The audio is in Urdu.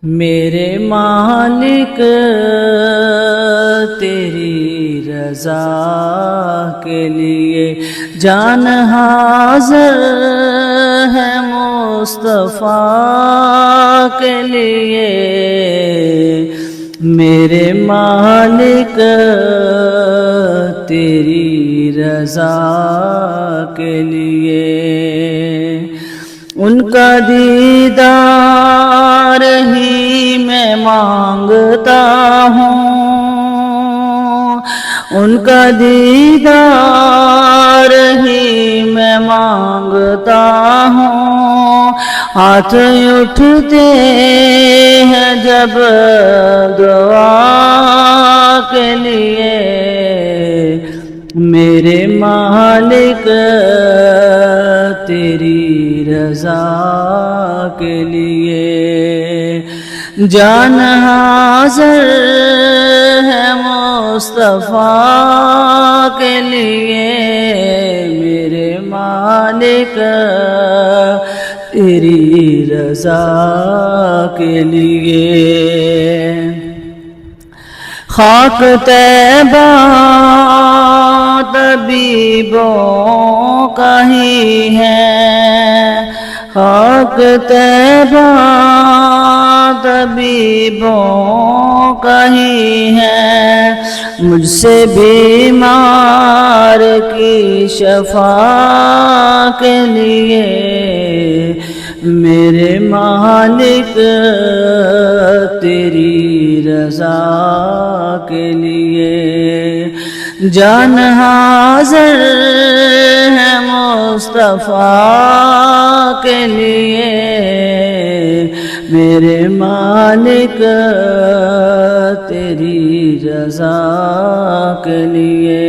میرے مالک تیری رضا کے لیے جان حاضر ہے مصطفیٰ کے لیے۔ میرے مالک تیری رضا کے لیے، ان کا دیدار ہی میں مانگتا ہوں، ان کا دیدار ہی میں مانگتا ہوں۔ ہاتھ اٹھتے ہیں جب دعا کے لیے، میرے مالک تیری رضا کے لیے جان حاضر ہے مصطفیٰ کے لیے۔ میرے مالک تیری رضا کے لیے، خاک طیبہ طبیبوں کا ہی ہے، خاک طیبہ طبیبوں کا ہی ہے۔ مجھ سے بیمار کی شفا کے لیے، میرے مالک تیری رضا کے لیے جان حاضر ہے مصطفیٰ کے لیے۔ میرے مالک تیری رضا کے لیے